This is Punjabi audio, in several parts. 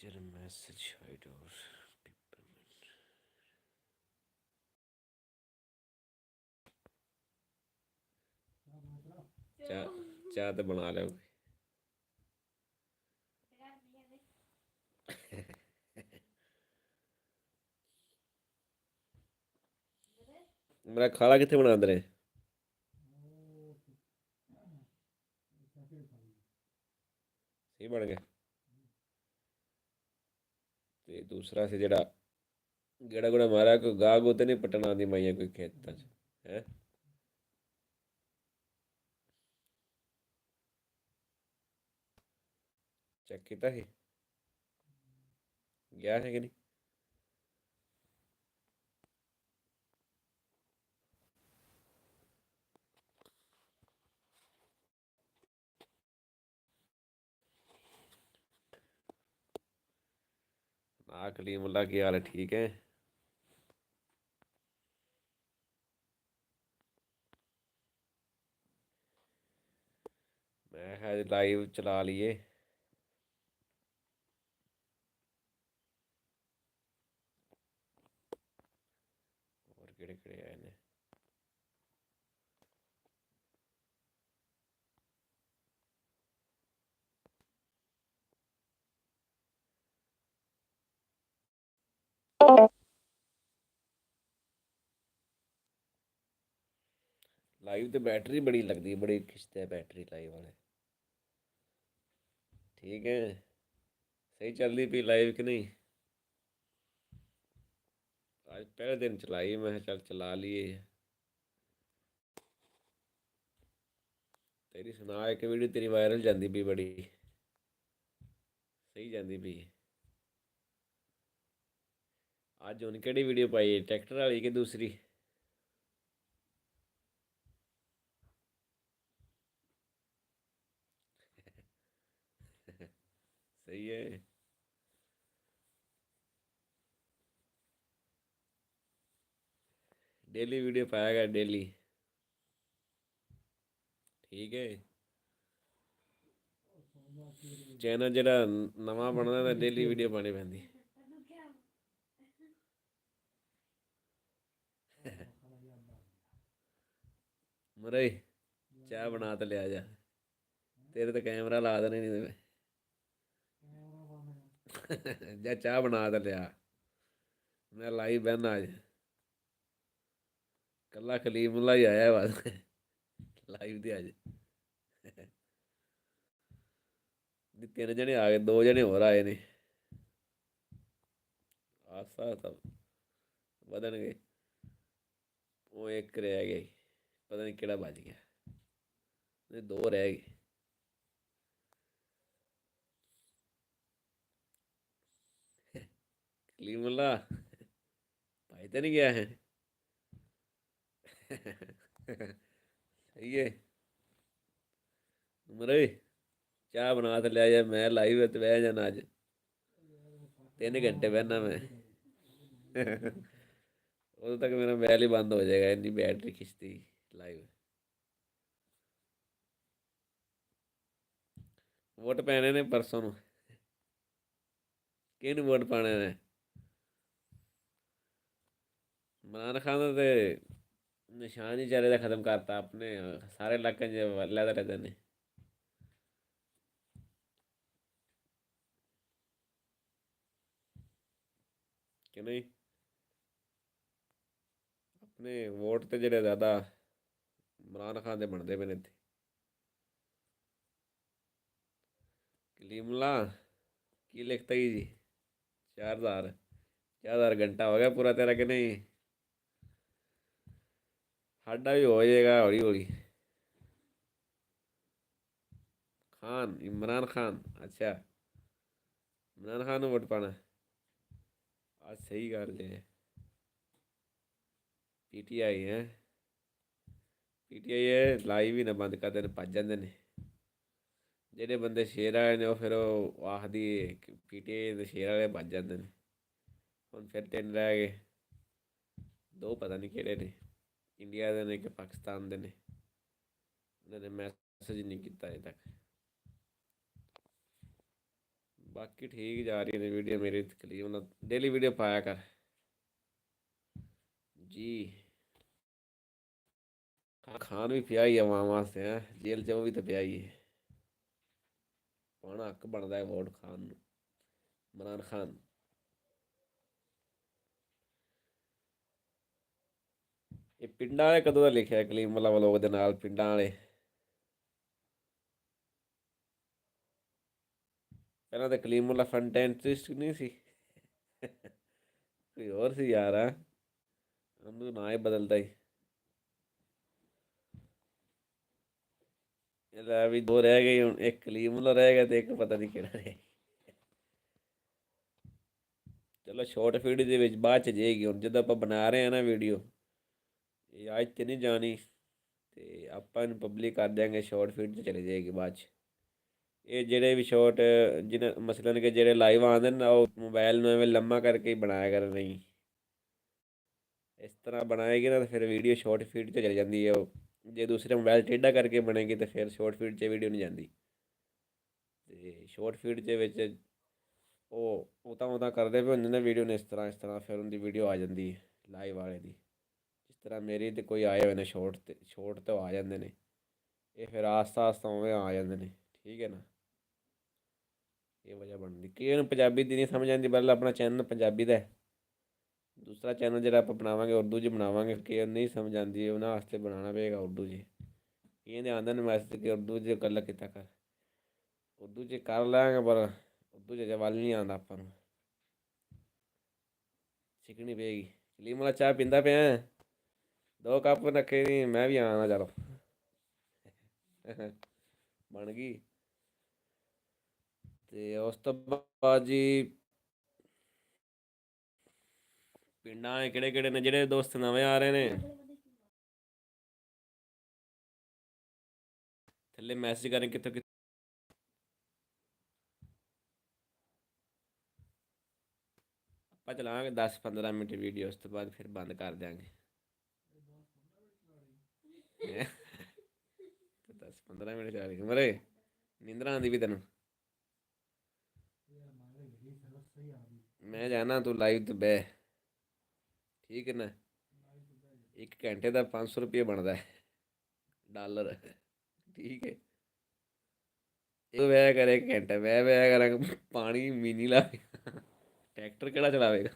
Share a message hide or चाह चाह तो बना लो। मेरा खाला कितने बना दे सही बन गया। ते दूसरा से जड़ा गेड़ा गुड़ा मारा कोई गाह गो तो नहीं पटना आदि माइया कोई खेत है। चेक किया है गया है कि नहीं। ना कलीमुल्ला की हाल है ठीक है। मैं लाइव चला लिए। और केड़े केड़े आए ने लाइव तो बैटरी बड़ी लगती है बड़ी खिंचते है बैटरी लाइव वाले। ठीक है सही चल रही पी लाइव कि नहीं। आज पहले दिन चलाई मैं चल चला लिए। तेरी सुना एक वीडियो तेरी वायरल जाती पी बड़ी सही जाती पी। आज उन केड़ी वीडियो पाई ट्रैक्टर वाली कि दूसरी। सही है। डेली वीडियो पाएगा डेली। ठीक है चैनल जरा नवा बनना तो डेली वीडियो पानी पैंदी। मरे चाह बना तो लिया जा तेरे तो कैमरा ला देने नहीं तो जा चाह बना तो लिया। मैं लाइव बहना आज कला कलीमुल्ला ही आया बस लाइव दी अज तीन जने आ गए दो जने होर आए ने आस्ता सब बदन गए। वो एक रह गया पता नहीं केड़ा बज गया नहीं दो रह गए। कलीमुल्ला भाई तो नहीं गया है। सही है मरे चाह बना तो लिया जाए मैं लाइव तो बह जाना अज 3 घंटे बहना मैं उਦੋਂ तक मेरा मोबाइल ही बंद हो जाएगा इन्नी बैटरी खिंचती लाइव। वोट पैने ने परसों ਨੂੰ ਕਿਹਨੂੰ ਵੋਟ ਪਾਣੇ ਨੇ। इमरान खान तो निशान ही चले खत्म करता अपने सारे इलाके लैदा रहते ने। कि नहीं अपने वोट तो जेह्ड़े ज़्यादा इमरान खान दे बनते पे ने इत्थे। कलीमुल्ला की लिखता ही जी 4000 4000 घंटा हो गया पूरा तेरा कि नहीं। साडा भी हो जाएगा हौली हौली। खान इमरान खान अच्छा इमरान खान ਨੂੰ वोट पाना आज सही गल है। पीटीआई है पीटीआई है लाइव ही ना बंद करते हैं भज जाते हैं ਜਿਹੜੇ ਬੰਦੇ ਸ਼ੇਰ ਵਾਲੇ ਨੇ ਉਹ ਫਿਰ ਉਹ ਆਖਦੀ ਪੀਟੀਆਈ ਦੇ ਸ਼ੇਰ ਵਾਲੇ ਭੱਜ ਜਾਂਦੇ ਨੇ। ਹੁਣ ਫਿਰ 3 ਰਹਿ ਗਏ 2 ਪਤਾ ਨਹੀਂ ਕਿਹੜੇ ਨੇ ਇੰਡੀਆ ਦੇ ਨੇ ਕਿ ਪਾਕਿਸਤਾਨ ਦੇ ਨੇ। ਉਹਨਾਂ ਨੇ ਮੈਸੇਜ ਨਹੀਂ ਕੀਤਾ ਅਜੇ ਤੱਕ। बाकी ठीक जा रही है वीडियो मेरी तकलीफ, मतलब डेली वीडियो पाया कर जी। खान भी पिया ही है वहाँ वास्ते है, जेल च वो भी तो पिया ही है। पाना हक बनता है वोट खान नूं। इमरान खान। ਇਹ ਪਿੰਡਾਂ ਵਾਲੇ ਕਦੋਂ ਦਾ ਲਿਖਿਆ ਕਲੀਮਲਾ ਵਲੋਗ ਦੇ ਨਾਲ ਪਿੰਡਾਂ ਵਾਲੇ? ਪਹਿਲਾਂ ਤਾਂ ਕਲੀਮਲਾ ਫੰਟੈਂਟਿਸਟ ਨਹੀਂ ਸੀ। ਕੋਈ ਹੋਰ ਸੀ ਯਾਰ ਆ, ਉਹਨੂੰ ਨਾਂ ਹੀ ਬਦਲਦਾ ਹੀ। ਇਹ ਲੈ ਵੀ ਦੋ ਰਹਿ ਗਏ ਹੁਣ, ਇੱਕ ਕਲੀਮਲਾ ਰਹਿ ਗਿਆ ਤੇ ਇੱਕ ਪਤਾ ਨਹੀਂ ਕਿਹੜਾ ਰਹਿ ਗਿਆ। ਚਲੋ ਸ਼ਾਰਟ ਵੀਡੀਓ ਦੇ ਵਿੱਚ ਬਾਅਦ ਚ ਜਾਏਗੀ, ਹੁਣ ਜਦੋਂ ਆਪਾਂ ਬਣਾ ਰਹੇ ਆ ਨਾ ਵੀਡੀਓ, ਇਹ ਅੱਜ ਤੇ ਨਹੀਂ ਜਾਣੀ, ਤੇ ਆਪਾਂ ਇਹਨੂੰ ਪਬਲਿਕ ਕਰ ਦਿਆਂਗੇ, ਸ਼ਾਰਟ ਵੀਡੀਓ ਚਲੇ ਜਾਏਗੀ ਬਾਅਦ ਚ। ਇਹ ਜਿਹੜੇ ਵੀ ਸ਼ਾਰਟ, ਜਿਹਨਾਂ ਮਸਲਨ ਕਿ ਜਿਹੜੇ ਲਾਈਵ ਆਉਂਦੇ ਨੇ ਉਹ ਮੋਬਾਈਲ ਨੂੰ ਐਵੇਂ ਲੰਮਾ ਕਰਕੇ ਹੀ ਬਣਾਇਆ ਕਰ, ਨਹੀਂ ਇਸ ਤਰ੍ਹਾਂ ਬਣਾਏਗੀ ਨਾ ਤਾਂ ਫਿਰ ਵੀਡੀਓ ਸ਼ਾਰਟ ਫੀਡ 'ਤੇ ਚਲ ਜਾਂਦੀ ਹੈ। ਉਹ ਜੇ ਦੂਸਰੇ ਮੋਬਾਈਲ ਟੇਢਾ ਕਰਕੇ ਬਣੇਗੀ ਤਾਂ ਫਿਰ ਸ਼ਾਰਟ ਫੀਡ 'ਚ ਵੀਡੀਓ ਨਹੀਂ ਜਾਂਦੀ। ਅਤੇ ਸ਼ਾਰਟ ਫੀਡ ਦੇ ਵਿੱਚ ਉਹ ਤਾਂ ਕਰਦੇ ਪਏ ਹੁੰਦੇ ਨੇ ਵੀਡੀਓ ਨੇ, ਇਸ ਤਰ੍ਹਾਂ ਫਿਰ ਉਹਦੀ ਵੀਡੀਓ ਆ ਜਾਂਦੀ ਹੈ ਲਾਈਵ ਵਾਲੇ ਦੀ। ਜਿਸ ਤਰ੍ਹਾਂ ਮੇਰੀ ਤੇ ਕੋਈ ਆਏ ਹੋਏ ਨੇ ਸ਼ਾਰਟ ਤਾਂ ਆ ਜਾਂਦੇ ਨੇ, ਇਹ ਫਿਰ ਆਸਤਾ ਆਸਤਾ ਉਵੇਂ ਆ ਜਾਂਦੇ ਨੇ, ਠੀਕ ਹੈ ਨਾ। ਇਹ ਵਜ੍ਹਾ ਬਣਦੀ, ਕਈ ਨੂੰ ਪੰਜਾਬੀ ਦੀ ਨਹੀਂ ਸਮਝ ਆਉਂਦੀ, ਪਹਿਲਾਂ ਆਪਣਾ ਚੈਨਲ ਪੰਜਾਬੀ ਦਾ, ਦੂਸਰਾ ਚੈਨਲ ਜਿਹੜਾ ਆਪਾਂ ਬਣਾਵਾਂਗੇ ਉਰਦੂ 'ਚ ਬਣਾਵਾਂਗੇ। ਕਿ ਨਹੀਂ ਸਮਝ ਆਉਂਦੀ ਉਹਨਾਂ ਵਾਸਤੇ ਬਣਾਉਣਾ ਪਏਗਾ ਉਰਦੂ 'ਚ। ਕਹਿੰਦੇ ਆਉਂਦਾ ਨੇ ਮੈਸੇਜ ਕਿ ਉਰਦੂ 'ਚ ਗੱਲ ਕੀਤਾ ਕਰ, ਉਰਦੂ 'ਚ ਕਰ ਲਾਂਗੇ ਪਰ ਉਰਦੂ 'ਚ ਵੱਲ ਨਹੀਂ ਆਉਂਦਾ ਆਪਾਂ ਨੂੰ, ਸਿੱਖਣੀ ਪਏਗੀ। ਕਲੀਮ ਵਾਲਾ ਚਾਹ ਪੀਂਦਾ ਪਿਆ, 2 ਕੱਪ ਰੱਖੇ ਨਹੀਂ, ਮੈਂ ਵੀ ਆਉਣਾ ਚਲੋ। ਬਣ ਗਈ। ਅਤੇ ਉਸ ਤੋਂ ਬਾਅਦ ਜੀ ਪਿੰਡਾਂ ਕਿਹੜੇ ਕਿਹੜੇ ਨੇ ਜਿਹੜੇ ਦੋਸਤ ਨਵੇਂ ਆ ਰਹੇ ਨੇ, ਥੱਲੇ ਮੈਸੇਜ ਕरें ਕਿੱਥੋਂ ਕਿੱਥੋਂ। ਆਪਾਂ ਚਲਾਵਾਂਗੇ 10-15 ਮਿੰਟ ਵੀਡੀਓ, ਉਸ ਤੋਂ ਬਾਅਦ ਫਿਰ ਬੰਦ ਕਰ ਦਿਆਂਗੇ। 10-15 ਮਿੰਟ ਚੱਲ ਗਏ ਮਰੇ, ਨੀਂਦਰਾਂ ਆਉਂਦੀ ਵੀ ਤੈਨੂੰ? ਮੈਂ ਜਾਣਾ, ਤੂੰ ਲਾਈਵ ਤੇ ਬਹਿ, ਠੀਕ ਹੈ ਨਾ। 1 ਘੰਟੇ ਦਾ 500 ਰੁਪਏ ਬਣਦਾ ਹੈ, ਡਾਲਰ, ਠੀਕ ਹੈ। ਇਹ ਵਹਿ ਕਰ 1 ਘੰਟਾ, ਮੈਂ ਵਹਿ ਕਰਾਂਗਾ ਪਾਣੀ ਮੀਨੀ ਲਾ, ਟਰੈਕਟਰ ਕਿਹੜਾ ਚਲਾਵੇਗਾ।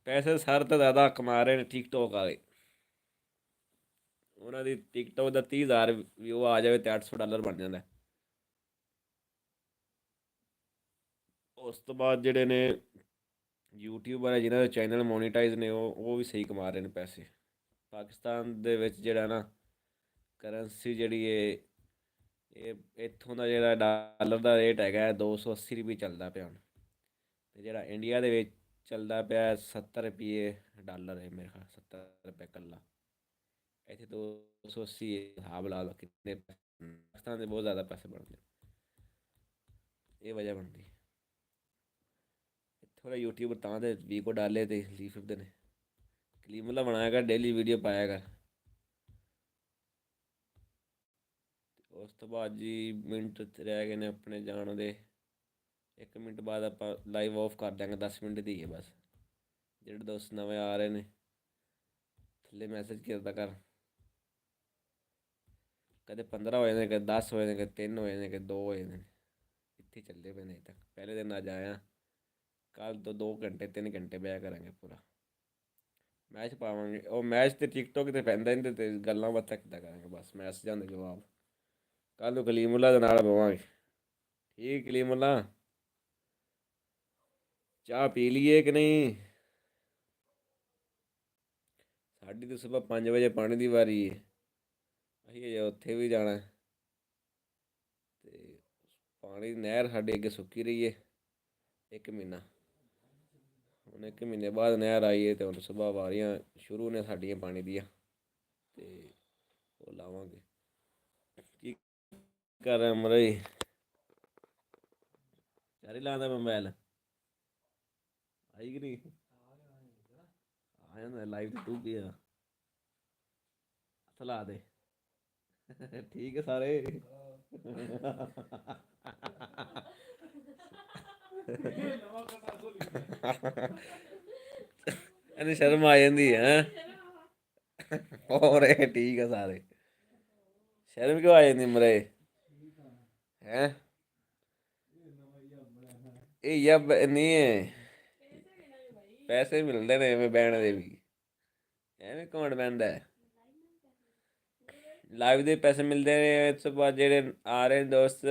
ਪੈਸੇ ਸਾਰੇ ਤੋਂ ਜ਼ਿਆਦਾ ਕਮਾ ਰਹੇ ਨੇ ਟਿਕਟੋਕ ਵਾਲੇ। ਉਹਨਾਂ ਦੀ ਟਿਕਟੋਕ ਦਾ 30,000 ਵਿਊ ਆ ਜਾਵੇ ਤੇ $800 ਬਣ ਜਾਂਦਾ। ਉਸ ਤੋਂ ਬਾਅਦ ਜਿਹੜੇ ਨੇ ਯੂਟਿਊਬਰ ਹੈ ਜਿਨ੍ਹਾਂ ਦੇ ਚੈਨਲ ਮੋਨੀਟਾਈਜ਼ ਨੇ, ਉਹ ਵੀ ਸਹੀ ਕਮਾ ਰਹੇ ਨੇ ਪੈਸੇ। ਪਾਕਿਸਤਾਨ ਦੇ ਵਿੱਚ ਜਿਹੜਾ ਨਾ ਕਰੰਸੀ ਜਿਹੜੀ ਇਹ ਇੱਥੋਂ ਦਾ ਜਿਹੜਾ ਡਾਲਰ ਦਾ ਰੇਟ ਹੈਗਾ 280 ਰੁਪਏ ਚੱਲਦਾ ਪਿਆ ਹੁਣ, ਅਤੇ ਜਿਹੜਾ ਇੰਡੀਆ ਦੇ ਵਿੱਚ ਚੱਲਦਾ ਪਿਆ 70 ਰੁਪਏ ਡਾਲਰ ਹੈ ਮੇਰੇ ਖਿਆਲ, 70 ਰੁਪਏ ਇਕੱਲਾ। ਇੱਥੇ 280 ਹਿਸਾਬ ਲਾ ਲਓ ਕਿੰਨੇ, ਪਾਕਿਸਤਾਨ ਦੇ ਬਹੁਤ ਜ਼ਿਆਦਾ ਪੈਸੇ ਬਣਦੇ। ਇਹ ਵਜ੍ਹਾ ਬਣਦੀ ਇੱਥੋਂ ਦਾ ਯੂਟਿਊਬਰ ਤਾਂ ਤੇ ਵੀਕੋ ਡਾਲੇ ਤੇ ਲੀਫ ਫਿਰਦੇ ਨੇ। ਕਲੀਮਲਾ ਬਣਾਇਆ ਕਰ, ਡੇਲੀ ਵੀਡੀਓ ਪਾਇਆ ਕਰ। ਉਸ ਤੋਂ ਬਾਅਦ ਜੀ ਮਿੰਟ ਰਹਿ ਗਏ ਨੇ ਆਪਣੇ ਜਾਣ ਦੇ, 1 ਮਿੰਟ ਬਾਅਦ ਆਪਾਂ ਲਾਈਵ ਆਫ ਕਰ ਦਿਆਂਗੇ, 10 ਮਿੰਟ ਦੀ ਹੈ ਬਸ। ਜਿਹੜੇ ਦੋਸਤ ਨਵੇਂ ਆ ਰਹੇ ਨੇ ਥੱਲੇ ਮੈਸੇਜ ਕਰਦਾ ਕਰ, ਕਦੇ 15 ਹੋ ਜਾਂਦੇ, ਕਦੇ 10 ਹੋ ਜਾਂਦੇ, ਕਦੇ 3 ਹੋ ਜਾਂਦੇ, ਕਦੇ 2 ਹੋ ਜਾਂਦੇ ਨੇ। ਇੱਥੇ ਚੱਲਦੇ ਪਏ ਨੇ ਅਜੇ ਤੱਕ। ਪਹਿਲੇ ਦਿਨ ਅੱਜ ਆਇਆ, ਕੱਲ੍ਹ ਤੋਂ 2 ਘੰਟੇ 3 ਘੰਟੇ ਬਿਆ ਕਰਾਂਗੇ ਪੂਰਾ। ਮੈਚ ਪਾਵਾਂਗੇ, ਉਹ ਮੈਚ ਤੇ ਟਿਕਟੋਕ ਤੇ ਪੈਂਦਾ ਨਹੀਂ, ਤੇ ਗੱਲਾਂ ਬਾਤਾਂ ਕਿੱਦਾਂ ਕਰਾਂਗੇ, ਬਸ ਮੈਸੇਜਾਂ ਦੇ ਜਵਾਬ। ਕੱਲ੍ਹ ਨੂੰ ਕਲੀਮੁੱਲਾ ਦੇ ਨਾਲ ਪਵਾਂਗੇ, ਠੀਕ ਕਲੀਮੁੱਲਾ? ਚਾਹ ਪੀ ਲਈਏ ਕਿ ਨਹੀਂ? ਸਾਡੀ ਤਾਂ ਸੁਬਾਹ 5 ਵਜੇ ਪਾਣੀ ਦੀ ਵਾਰੀ ਹੈ, ਅਸੀਂ ਅਜੇ ਉੱਥੇ ਵੀ ਜਾਣਾ। ਅਤੇ ਪਾਣੀ ਦੀ ਨਹਿਰ ਸਾਡੇ ਅੱਗੇ ਸੁੱਕੀ ਰਹੀ ਹੈ 1 ਮਹੀਨਾ, ਹੁਣ 1 ਮਹੀਨੇ ਬਾਅਦ ਨਹਿਰ ਆਈ ਹੈ, ਅਤੇ ਹੁਣ ਸੁਬਾਹ ਵਾਰੀਆਂ ਸ਼ੁਰੂ ਨੇ ਸਾਡੀਆਂ ਪਾਣੀ ਦੀਆਂ, ਅਤੇ ਉਹ ਲਾਵਾਂਗੇ। ਕੀ ਕਰ ਰਿਹਾ ਮਰੇ? ਚਾਰੀ ਲਾਉਂਦਾ ਮੋਬਾਈਲ, ਆਈ ਕਿ ਨਹੀਂ? ਆ ਜਾਂਦਾ ਲਾਈਵ ਤੇ ਤੂੰ ਕੀ ਆ, ਹੱਥ ਲਾ ਦੇ। ਠੀਕ ਹੈ ਸਾਰੇ। ਇਹਨੂੰ ਸ਼ਰਮ ਆ ਜਾਂਦੀ ਹੈ। ਹੋਰ ਇਹ ਠੀਕ ਆ ਸਾਰੇ। ਸ਼ਰਮ ਕਿਉਂ ਆ ਜਾਂਦੀ ਮਰੇ ਹੈ। ਇਹ ਯਬ ਨਹੀਂ ਹੈ। ਪੈਸੇ ਮਿਲਦੇ ਨੇ ਐਵੇਂ ਬਹਿਣ ਦੇ ਵੀ। ਐਵੇਂ ਕੌਣ ਬਹਿੰਦਾ। ਲਾਈਵ ਦੇ ਪੈਸੇ ਮਿਲਦੇ ਨੇ। ਇਸ ਤੋਂ ਬਾਅਦ ਜਿਹੜੇ ਆ ਰਹੇ ਦੋਸਤ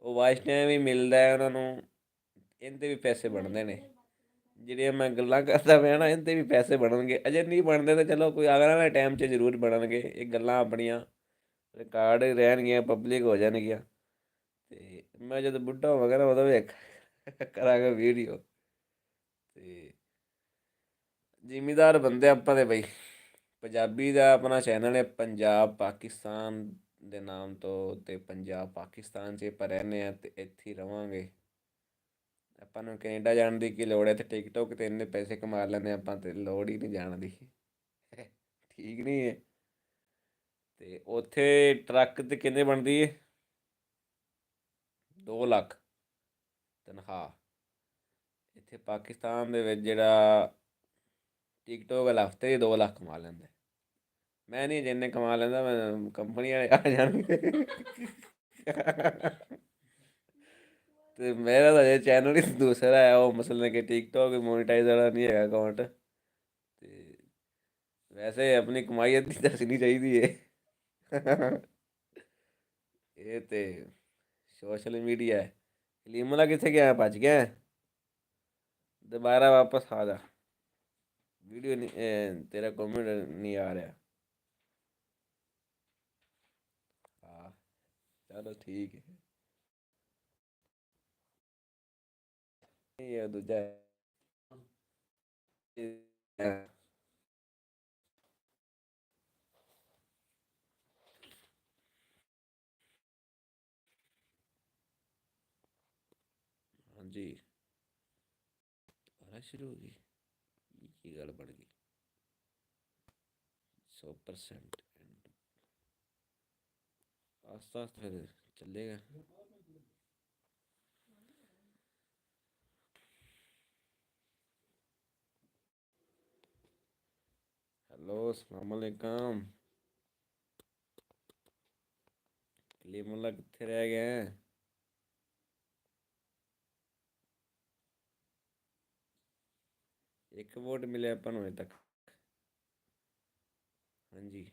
ਉਹ ਵਾਚ ਟਾਈਮ ਵੀ ਮਿਲਦਾ ਹੈ ਉਹਨਾਂ ਨੂੰ। ਇਹਦੇ ਵੀ ਪੈਸੇ ਬਣਦੇ ਨੇ। ਜਿਹੜੀਆਂ ਮੈਂ ਗੱਲਾਂ ਕਰਦਾ ਪਿਆ ਨਾ ਇਹਦੇ ਵੀ ਪੈਸੇ ਬਣਨਗੇ। ਅਜੇ ਨਹੀਂ ਬਣਦੇ ਤਾਂ ਚਲੋ ਕੋਈ ਅਗਰ ਵਾਲੇ ਟਾਈਮ 'ਚ ਜ਼ਰੂਰ ਬਣਨਗੇ। ਇਹ ਗੱਲਾਂ ਆਪਣੀਆਂ ਰਿਕਾਰਡ ਰਹਿਣਗੀਆਂ, ਪਬਲਿਕ ਹੋ ਜਾਣਗੀਆਂ। ਅਤੇ ਮੈਂ ਜਦੋਂ ਬੁੱਢਾ ਹੋਵਾਂਗਾ ਨਾ ਉਦੋਂ ਵੇਖ ਕਰਾਂਗਾ ਵੀਡੀਓ। ਅਤੇ ਜ਼ਿਮੀਦਾਰ ਬੰਦੇ ਆਪਾਂ ਦੇ ਬਈ। ਪੰਜਾਬੀ ਦਾ ਆਪਣਾ ਚੈਨਲ ਹੈ ਪੰਜਾਬ ਪਾਕਿਸਤਾਨ ਦੇ ਨਾਮ ਤੋਂ। ਅਤੇ ਪੰਜਾਬ ਪਾਕਿਸਤਾਨ 'ਚ ਆਪਾਂ ਰਹਿੰਦੇ ਹਾਂ ਅਤੇ ਇੱਥੇ ਹੀ ਰਹਾਂਗੇ। ਆਪਾਂ ਨੂੰ ਕੈਨੇਡਾ ਜਾਣ ਦੀ ਕੀ ਲੋੜ ਹੈ। ਅਤੇ ਟਿਕਟੋਕ 'ਤੇ ਇੰਨੇ ਪੈਸੇ ਕਮਾ ਲੈਂਦੇ ਆਪਾਂ ਤਾਂ ਲੋੜ ਹੀ ਨਹੀਂ ਜਾਣ ਦੀ। ਠੀਕ ਨਹੀਂ ਹੈ। ਅਤੇ ਉੱਥੇ ਟਰੱਕ 'ਤੇ ਕਿੰਨੇ ਬਣਦੀ ਹੈ 2 ਲੱਖ ਤਨਖਾਹ। ਇੱਥੇ ਪਾਕਿਸਤਾਨ ਦੇ ਵਿੱਚ ਜਿਹੜਾ ਟਿਕਟੋਕ ਵਾਲਾ ਹਫ਼ਤੇ ਹੀ 2 ਲੱਖ ਕਮਾ ਲੈਂਦਾ। ਮੈਂ ਨਹੀਂ ਜਿੰਨੇ ਕਮਾ ਲੈਂਦਾ ਮੈਂ ਕੰਪਨੀ ਵਾਲੇ ਆ ਜਾਣਗੇ। ਅਤੇ ਮੇਰਾ ਤਾਂ ਅਜੇ ਚੈਨਲ ਹੀ ਦੂਸਰਾ ਹੈ। ਉਹ ਮਸਲਨ ਕਿ ਟਿਕਟੋਕ ਮੋਨੀਟਾਈਜ਼ ਵਾਲਾ ਨਹੀਂ ਹੈਗਾ ਅਕਾਊਂਟ। ਅਤੇ ਵੈਸੇ ਆਪਣੀ ਕਮਾਈ ਅੱਧੀ ਦੱਸਣੀ ਚਾਹੀਦੀ ਹੈ। ਇਹ ਤਾਂ ਸੋਸ਼ਲ ਮੀਡੀਆ ਹੈ। ਕਲੀਮਲਾ ਕਿੱਥੇ ਗਿਆ ਭੱਜ ਗਿਆ। ਦੁਬਾਰਾ ਵਾਪਸ ਆ ਜਾ। ਵੀਡੀਓ ਨਹੀਂ ਤੇਰਾ ਕਮੈਂਟ ਨਹੀਂ ਆ ਰਿਹਾ। ਹਾਂ ਚਲੋ ਠੀਕ ਹੈ। ਇਹ ਦੂਜਾ ਹਾਂਜੀ ਸ਼ੁਰੂ ਹੋ ਗਈ। ਕੀ ਗੱਲ ਬਣ ਗਈ 100%। ਆਸਤਾ ਆਸਤਾ ਫਿਰ ਚੱਲੇਗਾ। ਹੈਲੋ ਅਸਲਾਮ ਵਾਲੇਕਮ। ਕਲੀਮੁੱਲਾ ਕਿੱਥੇ ਰਹਿ ਗਿਆ। ਇੱਕ ਵੋਟ ਮਿਲਿਆ ਆਪਾਂ ਨੂੰ ਅਜੇ ਤੱਕ। ਹਾਂਜੀ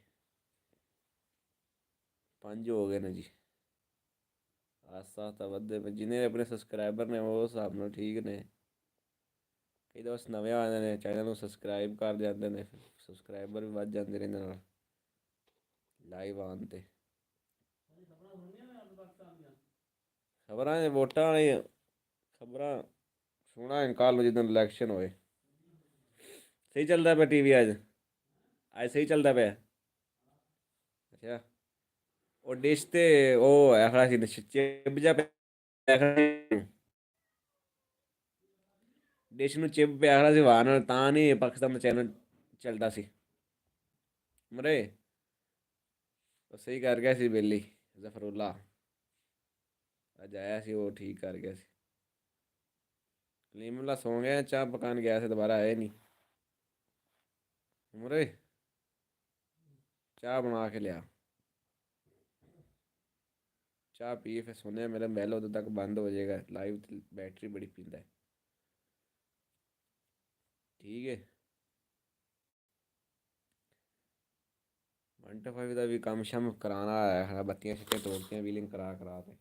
5 ਹੋ ਗਏ ਨੇ ਜੀ। ਆਸਤਾ ਆਸਤਾ ਵੱਧਦੇ ਪਏ। ਜਿੰਨੇ ਆਪਣੇ ਸਬਸਕ੍ਰਾਈਬਰ ਨੇ ਉਹ ਹਿਸਾਬ ਨਾਲ ਠੀਕ ਨੇ। ਕਈ ਦੋਸਤ ਨਵੇਂ ਆਉਂਦੇ ਨੇ ਚੈਨਲ ਨੂੰ ਸਬਸਕ੍ਰਾਈਬ ਕਰ ਜਾਂਦੇ ਨੇ। ਫਿਰ ਸਬਸਕ੍ਰਾਈਬਰ ਵੀ ਵੱਧ ਜਾਂਦੇ ਨੇ ਇਹਦੇ ਨਾਲ ਲਾਈਵ ਆਉਣ 'ਤੇ। ਖਬਰਾਂ ਵੋਟਾਂ ਵਾਲੀਆਂ ਖਬਰਾਂ ਸੁਣਾ ਕੱਲ੍ਹ ਨੂੰ ਜਿੱਦਣ ਇਲੈਕਸ਼ਨ ਹੋਏ। ਸਹੀ ਚੱਲਦਾ ਪਿਆ ਟੀ ਵੀ ਅੱਜ। ਅੱਜ ਸਹੀ ਚੱਲਦਾ ਪਿਆ। ਅੱਛਾ ਉਹ ਡਿਸ਼ 'ਤੇ ਉਹ ਹੈ ਖੜਾ ਸੀ ਚਿੱਬ ਜਿਹਾ ਪਿਆ ਖੜਾ। ਡਿਸ਼ ਨੂੰ ਚਿੱਬ ਪਿਆ ਖੜਾ ਸੀ ਹਵਾ ਨਾਲ ਤਾਂ ਨਹੀਂ ਪਾਕਿਸਤਾਨ ਦਾ ਚੈਨਲ ਚੱਲਦਾ ਸੀ। ਮਰੇ ਉਹ ਸਹੀ ਕਰ ਗਿਆ ਸੀ ਬੇਲੀ ਜ਼ਫਰੁੱਲਾ। ਅੱਜ ਆਇਆ ਸੀ ਉਹ ਠੀਕ ਕਰ ਗਿਆ ਸੀ। ਕਲੀਮੁੱਲਾ ਸੌਂ ਗਿਆ ਚਾਹ ਪਕਾਉਣ ਗਿਆ ਸੀ ਦੁਬਾਰਾ ਆਏ ਨਹੀਂ। ਉਮਰੇ ਚਾਹ ਬਣਾ ਕੇ ਲਿਆ। ਚਾਹ ਪੀ ਫਿਰ ਸੋਨੇ ਮੇਰਾ ਮਹਿਲ ਉਦੋਂ ਤੱਕ ਬੰਦ ਹੋ ਜਾਏਗਾ। ਲਾਈਵ ਬੈਟਰੀ ਬੜੀ ਪੀਂਦਾ ਠੀਕ ਹੈ। 1.5 ਦਾ ਵੀ ਕੰਮ ਸ਼ਮ ਕਰਾਉਣਾ ਆਇਆ। ਬੱਤੀਆਂ ਛਿੱਟੀਆਂ ਤੋੜਤੀਆਂ ਵੀਲਿੰਗ ਕਰਾ ਕਰਾ ਕੇ।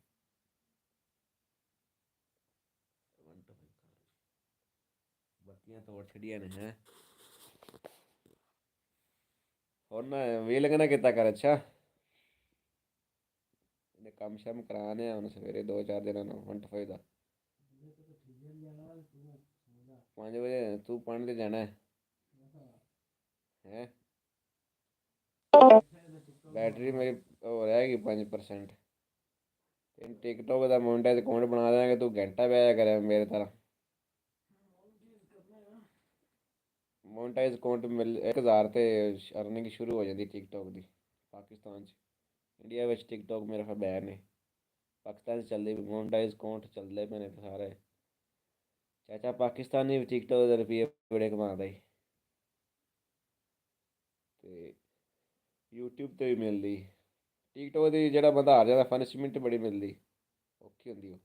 ਬੱਤੀਆਂ ਤੋੜ ਛੱਡੀਆਂ ਨੇ ਹੈ। ਹੁਣ ਵੀਲਿੰਗ ਨਾ ਕੀਤਾ ਕਰ। ਅੱਛਾ ਇਹਨੇ ਕੰਮ ਸ਼ਮ ਕਰਾਣੇ ਆ ਹੁਣ ਸਵੇਰੇ 2-4 ਦਿਨਾਂ ਨੂੰ 1.5 ਦਾ 5 ਵਜੇ ਤੂੰ ਪੜ੍ਹਨ 'ਤੇ ਜਾਣਾ ਹੈ। ਬੈਟਰੀ ਮੇਰੀ ਉਹ ਰਹਿ ਗਈ 5%। ਤੈਨੂੰ ਟਿਕਟੋਕ ਦਾ ਮੋਨਟਾਈਜ਼ ਅਕਾਊਂਟ ਬਣਾ ਦਿਆਂਗੇ। ਤੂੰ ਘੰਟਾ ਬਹਿ ਕਰਿਆ ਮੇਰੇ ਤਰ੍ਹਾਂ। ਮੋਨਟਾਈਜ਼ ਅਕਾਊਂਟ ਮਿਲ 1000 'ਤੇ ਅਰਨਿੰਗ ਸ਼ੁਰੂ ਹੋ ਜਾਂਦੀ ਟਿਕਟੋਕ ਦੀ ਪਾਕਿਸਤਾਨ 'ਚ। ਇੰਡੀਆ ਵਿੱਚ ਟਿਕਟੋਕ ਮੇਰੇ ਖਿਆਲ ਬੈਨ ਨੇ। ਪਾਕਿਸਤਾਨ 'ਚ ਚੱਲਦੇ ਵੀ ਮੋਨਟਾਈਜ਼ ਅਕਾਊਂਟ ਚੱਲਦੇ ਪਏ ਨੇ ਸਾਰੇ। ਚਾਚਾ ਪਾਕਿਸਤਾਨੀ ਵੀ ਟਿਕਟੋਕ ਦੇ ਰੁਪਏ ਬੜੇ ਕਮਾਉਂਦਾ ਈ। ਤੇ ਯੂਟਿਊਬ ਤੇ ਵੀ ਮਿਲਦੀ ਟਿਕਟੋਕ ਦੀ। ਜਿਹੜਾ ਬੰਦਾ ਹਾਰ ਜਾਂਦਾ ਪਨਿਸ਼ਮੈਂਟ ਬੜੀ ਮਿਲਦੀ, ਔਖੀ ਹੁੰਦੀ ਉਹ।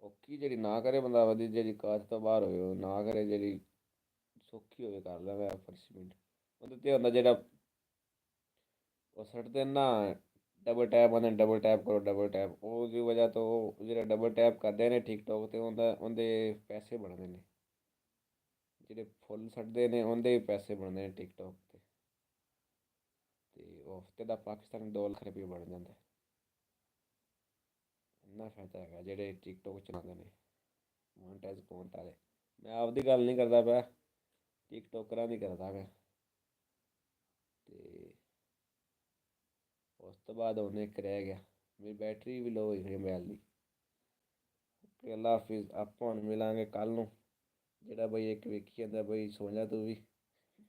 ਔਖੀ ਜਿਹੜੀ ਨਾ ਕਰੇ ਬੰਦਾ, ਵਧੀ ਜਿਹੜੀ ਕਾਜ ਤੋਂ ਬਾਹਰ ਹੋਵੇ ਉਹ ਨਾ ਕਰੇ, ਜਿਹੜੀ ਸੌਖੀ ਹੋਵੇ ਕਰ ਲੈਂਦਾ ਪਨਿਸ਼ਮੈਂਟ। ਉਹਦੇ ਤੇ ਹੁੰਦਾ ਜਿਹੜਾ ਉਹ ਸੱਟਦੇ ਨਾ, ਡਬਲ ਟੈਪ ਆਉਂਦੇ, ਡਬਲ ਟੈਪ ਕਰੋ ਡਬਲ ਟੈਪ, ਉਹਦੀ ਵਜ੍ਹਾ ਤੋਂ ਉਹ ਜਿਹੜਾ ਡਬਲ ਟੈਪ ਕਰਦੇ ਨੇ ਟਿਕਟੋਕ ਤੇ ਉਹਦੇ ਪੈਸੇ ਬਣਦੇ ਨੇ। ਜਿਹੜੇ ਫੁੱਲ ਸੱਟਦੇ ਨੇ ਉਹਦੇ ਵੀ ਪੈਸੇ ਬਣਦੇ ਨੇ ਟਿਕਟੋਕ ਤੇ। ਤੇ ਉਹ ਹਫਤੇ ਦਾ ਪਾਕਿਸਤਾਨੀ $2 ਲੱਖ ਬਣ ਜਾਂਦਾ। ਇੰਨਾ ਫਾਇਦਾ ਹੈਗਾ ਜਿਹੜੇ ਟਿਕਟੋਕ ਚਲਾਉਂਦੇ ਨੇ ਮੋਨਟਾਈਜ਼ ਅਕਾਊਂਟ ਵਾਲੇ। ਮੈਂ ਆਪਦੀ ਗੱਲ ਨਹੀਂ ਕਰਦਾ ਪਿਆ, ਟਿਕਟੋਕਰਾਂ ਦੀ ਕਰਦਾ ਪਿਆ। ਤੇ ਉਸ ਤੋਂ ਬਾਅਦ ਹੁਣ ਇੱਕ ਰਹਿ ਗਿਆ, ਮੇਰੀ ਬੈਟਰੀ ਵੀ ਲੋ ਹੋਈ ਖੜੀ ਮੋਬਾਈਲ ਦੀ। ਓਕੇ ਅੱਲਾ ਹਾਫਿਜ਼, ਆਪਾਂ ਹੁਣ ਮਿਲਾਂਗੇ ਕੱਲ੍ਹ ਨੂੰ। ਜਿਹੜਾ ਬਈ ਇੱਕ ਵੇਖੀ ਜਾਂਦਾ ਬਈ ਸੌਂ ਜਾ ਤੂੰ ਵੀ,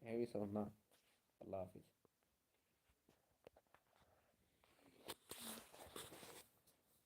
ਮੈਂ ਵੀ ਸੌਣਾ। ਅੱਲਾ ਹਾਫਿਜ਼।